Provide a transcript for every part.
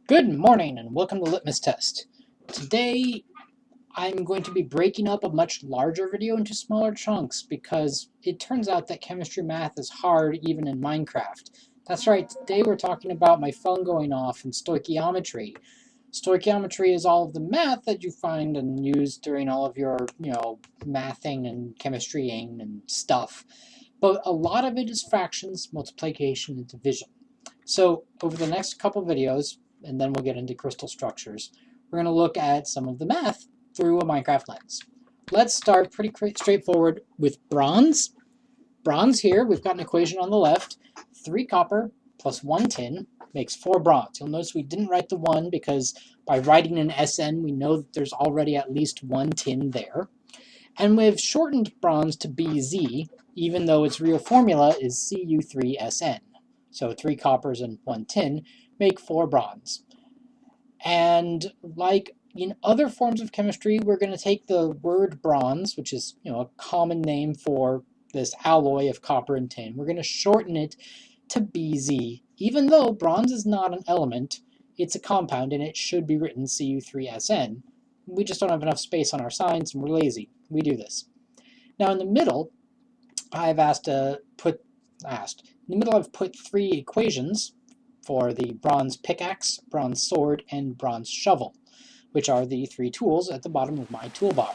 Good morning and welcome to Litmus Test. Today I'm going to be breaking up a much larger video into smaller chunks because it turns out that chemistry math is hard even in Minecraft. That's right, today we're talking about my phone going off and stoichiometry. Stoichiometry is all of the math that you find and use during all of your, mathing and chemistrying and stuff. But a lot of it is fractions, multiplication, and division. So over the next couple videos, and then we'll get into crystal structures, we're going to look at some of the math through a Minecraft lens. Let's start pretty straightforward with bronze. Bronze here, we've got an equation on the left. 3 copper plus 1 tin makes 4 bronze. You'll notice we didn't write the 1 because by writing an SN, we know that there's already at least 1 tin there. And we've shortened bronze to BZ, even though its real formula is Cu3SN. So 3 coppers and 1 tin make 4 bronze. And like in other forms of chemistry, we're going to take the word bronze, which is a common name for this alloy of copper and tin. We're going to shorten it to Bz. Even though bronze is not an element, it's a compound and it should be written Cu3SN. We just don't have enough space on our signs and we're lazy. We do this. Now in the middle, I've put 3 equations for the bronze pickaxe, bronze sword, and bronze shovel, which are the 3 tools at the bottom of my toolbar.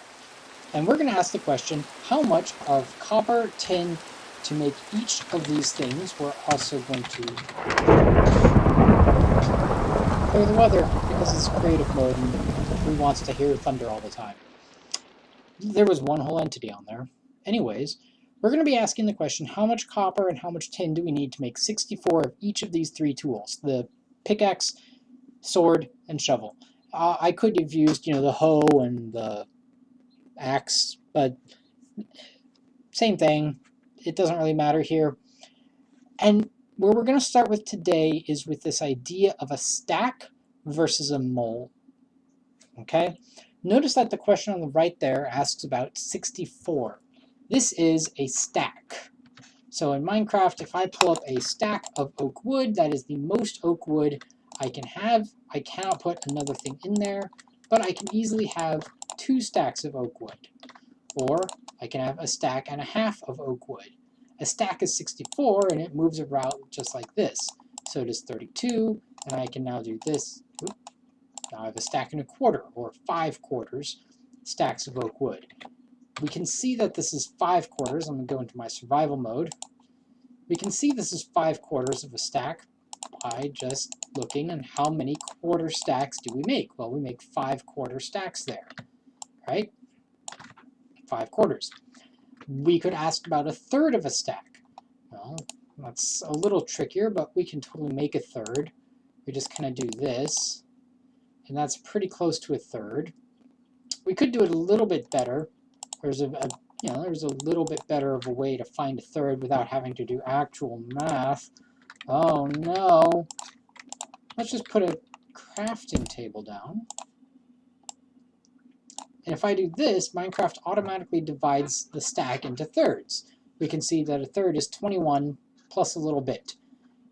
And we're going to ask the question, how much of copper, tin, to make each of these things? We're also going to clear the weather because it's creative mode and who wants to hear thunder all the time? There was one whole entity on there. Anyways, we're going to be asking the question, how much copper and how much tin do we need to make 64 of each of these 3 tools? The pickaxe, sword, and shovel. I could have used, the hoe and the axe, but same thing. It doesn't really matter here. And where we're going to start with today is with this idea of a stack versus a mole. Okay? Notice that the question on the right there asks about 64. This is a stack. So in Minecraft, if I pull up a stack of oak wood, that is the most oak wood I can have. I cannot put another thing in there, but I can easily have 2 stacks of oak wood. Or I can have a stack and a half of oak wood. A stack is 64 and it moves around just like this. So does 32, and I can now do this. Now I have a stack and a quarter, or 5 quarters, stacks of oak wood. We can see that this is 5 quarters. I'm going to go into my survival mode. We can see this is 5 quarters of a stack by just looking at how many quarter stacks do we make. Well, we make 5 quarter stacks there, right? 5 quarters. We could ask about a third of a stack. Well, that's a little trickier, but we can totally make a third. We just kind of do this, and that's pretty close to a third. We could do it a little bit better. There's there's a little bit better of a way to find a third without having to do actual math. Oh no. Let's just put a crafting table down. And if I do this, Minecraft automatically divides the stack into thirds. We can see that a third is 21 plus a little bit.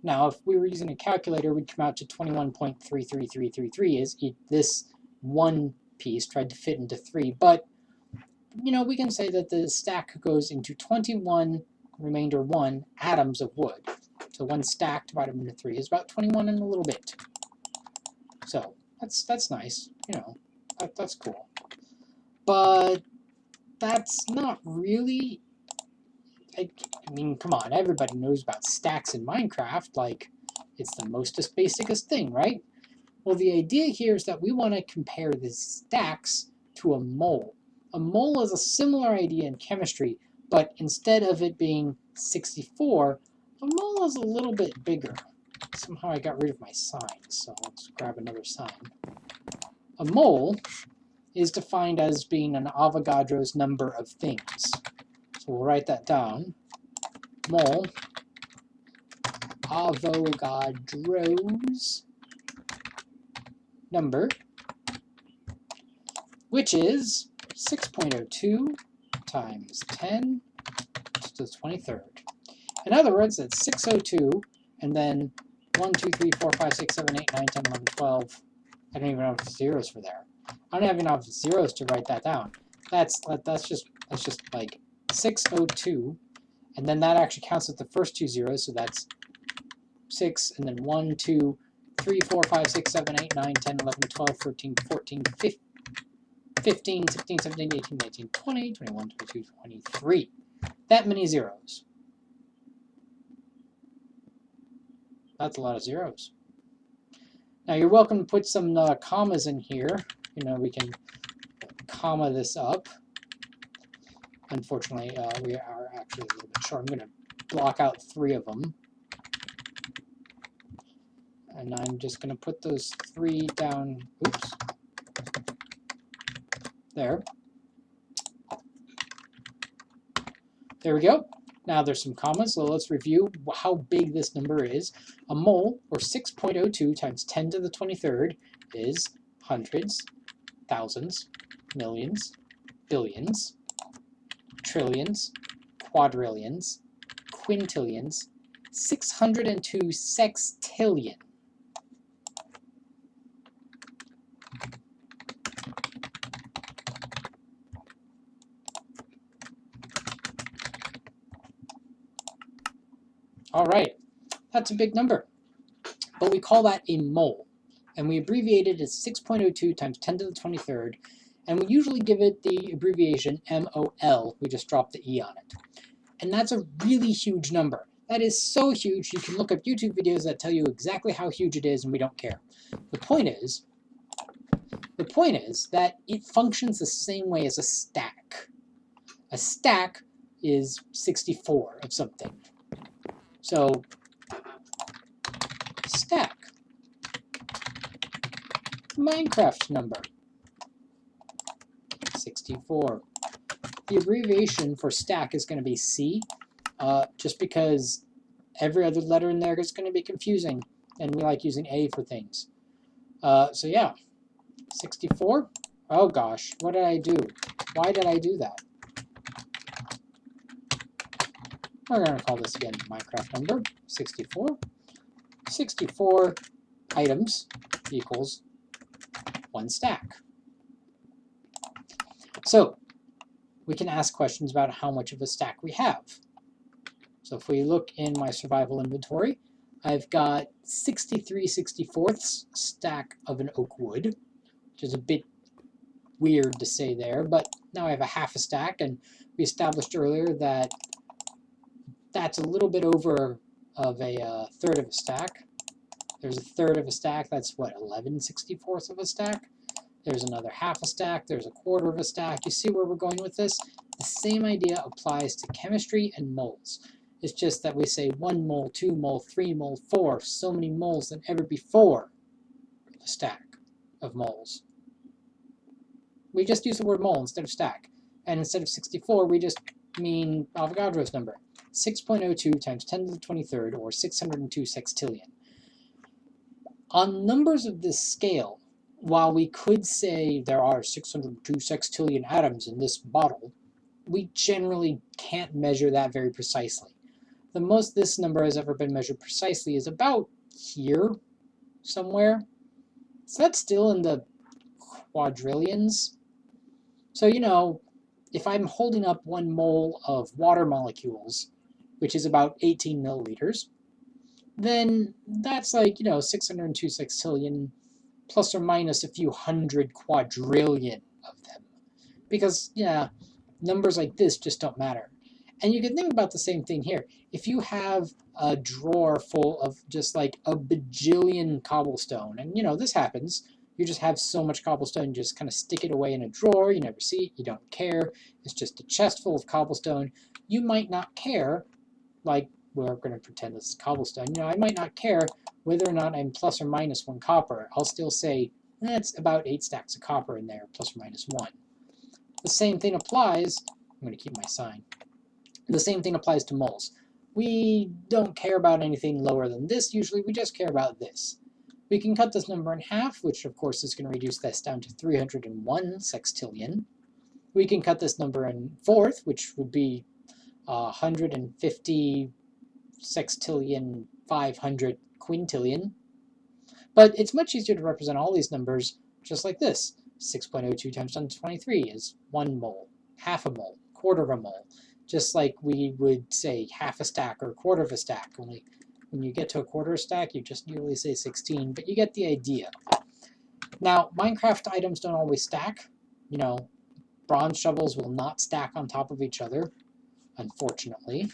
Now, if we were using a calculator, we'd come out to 21.33333 is this one piece tried to fit into 3, but we can say that the stack goes into 21 remainder 1 atoms of wood. So 1 stack divided into 3 is about 21 and a little bit. So that's nice, that's cool. But that's not really, I mean, come on, everybody knows about stacks in Minecraft, like it's the mostest basicest thing, right? Well, the idea here is that we want to compare the stacks to a mole. A mole is a similar idea in chemistry, but instead of it being 64, a mole is a little bit bigger. Somehow I got rid of my sign, so let's grab another sign. A mole is defined as being an Avogadro's number of things. So we'll write that down. Mole, Avogadro's number, which is 6.02 times 10 to the 23rd. In other words, it's 602, and then 1, 2, 3, 4, 5, 6, 7, 8, 9, 10, 11, 12. I don't even have zeros for there. I don't even have zeros to write that down. That's just like 602, and then that actually counts as the first two zeros, so that's 6, and then 1, 2, 3, 4, 5, 6, 7, 8, 9, 10, 11, 12, 13, 14, 15, 16, 17, 18, 19, 20, 21, 22, 23. That many zeros. That's a lot of zeros. Now you're welcome to put some commas in here. You know, we can comma this up. Unfortunately, we are actually a little bit short. I'm going to block out 3 of them. And I'm just going to put those 3 down. Oops. There. There we go. Now there's some commas, so let's review how big this number is. A mole, or 6.02 times 10 to the 23rd, is hundreds, thousands, millions, billions, trillions, quadrillions, quintillions, 602 sextillion. All right, that's a big number, but we call that a mole, and we abbreviate it as 6.02 times 10 to the 23rd, and we usually give it the abbreviation MOL. We just drop the E on it. And that's a really huge number. That is so huge, you can look up YouTube videos that tell you exactly how huge it is, and we don't care. The point is that it functions the same way as a stack. A stack is 64 of something. So, stack. Minecraft number. 64. The abbreviation for stack is going to be C, just because every other letter in there is going to be confusing, and we like using A for things. So yeah, 64. Oh gosh, what did I do? Why did I do that? We're going to call this again Minecraft number, 64. 64 items equals 1 stack. So, we can ask questions about how much of a stack we have. So if we look in my survival inventory, I've got 63 64ths stack of an oak wood, which is a bit weird to say there, but now I have a half a stack, and we established earlier that that's a little bit over of a third of a stack. There's a third of a stack, that's what, 11 64ths of a stack? There's another half a stack, there's a quarter of a stack. You see where we're going with this? The same idea applies to chemistry and moles. It's just that we say 1 mole, 2 mole, 3 mole, 4, so many moles than ever before a stack of moles. We just use the word mole instead of stack. And instead of 64, we just mean Avogadro's number. 6.02 times 10 to the 23rd, or 602 sextillion. On numbers of this scale, while we could say there are 602 sextillion atoms in this bottle, we generally can't measure that very precisely. The most this number has ever been measured precisely is about here, somewhere. So that's still in the quadrillions. So, you know, if I'm holding up 1 mole of water molecules, which is about 18 milliliters, then that's like, you know, 602 sextillion plus or minus a few hundred quadrillion of them. Because, yeah, numbers like this just don't matter. And you can think about the same thing here. If you have a drawer full of just like a bajillion cobblestone, and you know, this happens, you just have so much cobblestone, you just kind of stick it away in a drawer, you never see it, you don't care, it's just a chest full of cobblestone, you might not care, like, we're going to pretend this is cobblestone, you know, I might not care whether or not I'm plus or minus 1 copper. I'll still say, that's about 8 stacks of copper in there, plus or minus 1. The same thing applies, I'm going to keep my sign, the same thing applies to moles. We don't care about anything lower than this, usually we just care about this. We can cut this number in half, which of course is going to reduce this down to 301 sextillion. We can cut this number in fourth, which would be 150 sextillion 500 quintillion. But it's much easier to represent all these numbers just like this. 6.02 times 10 to the 23 is 1 mole, half a mole, quarter of a mole. Just like we would say half a stack or a quarter of a stack. Only when you get to a quarter of a stack, you just usually say 16, but you get the idea. Now, Minecraft items don't always stack. You know, bronze shovels will not stack on top of each other, unfortunately.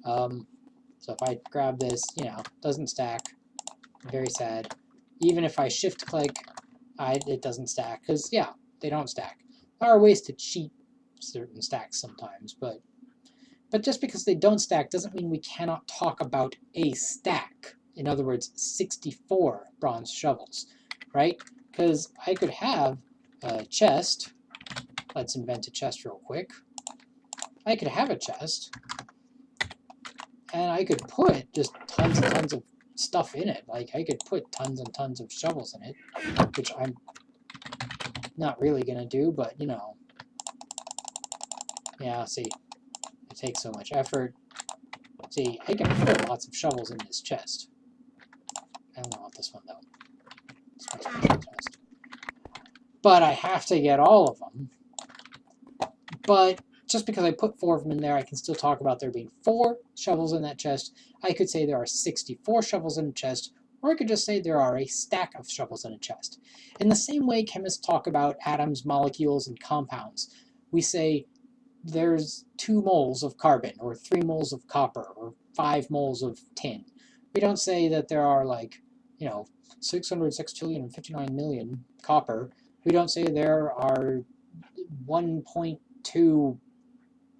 So if I grab this, you know, doesn't stack. Very sad. Even if I shift click, it doesn't stack, because, yeah, they don't stack. There are ways to cheat certain stacks sometimes, but just because they don't stack doesn't mean we cannot talk about a stack. In other words, 64 bronze shovels, right? Because I could have a chest. Let's invent a chest real quick. I could have a chest, and I could put just tons and tons of stuff in it. Like, I could put tons and tons of shovels in it, which I'm not really going to do, but, you know. Yeah, see, it takes so much effort. See, I can put lots of shovels in this chest. I don't want this one, though. It's my special chest. But I have to get all of them. But just because I put 4 of them in there, I can still talk about there being 4 shovels in that chest. I could say there are 64 shovels in a chest, or I could just say there are a stack of shovels in a chest. In the same way chemists talk about atoms, molecules, and compounds, we say there's 2 moles of carbon, or 3 moles of copper, or 5 moles of tin. We don't say that there are, like, you know, 606 trillion and 59 million copper. We don't say there are 1.2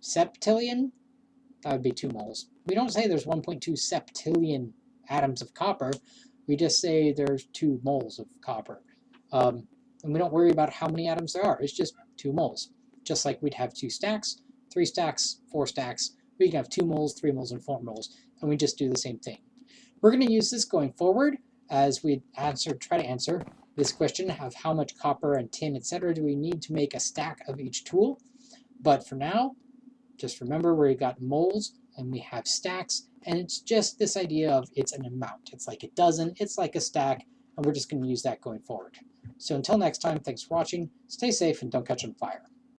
septillion. That would be 2 moles. We don't say there's 1.2 septillion atoms of copper. We just say there's 2 moles of copper. And we don't worry about how many atoms there are. It's just 2 moles. Just like we'd have 2 stacks, 3 stacks, 4 stacks. We can have 2 moles, 3 moles, and 4 moles. And we just do the same thing. We're going to use this going forward as we try to answer this question of how much copper and tin, etc. do we need to make a stack of each tool. But for now, just remember we got moles and we have stacks, and it's just this idea of it's an amount. It's like a dozen, it's like a stack, and we're just going to use that going forward. So until next time, thanks for watching, stay safe, and don't catch on fire.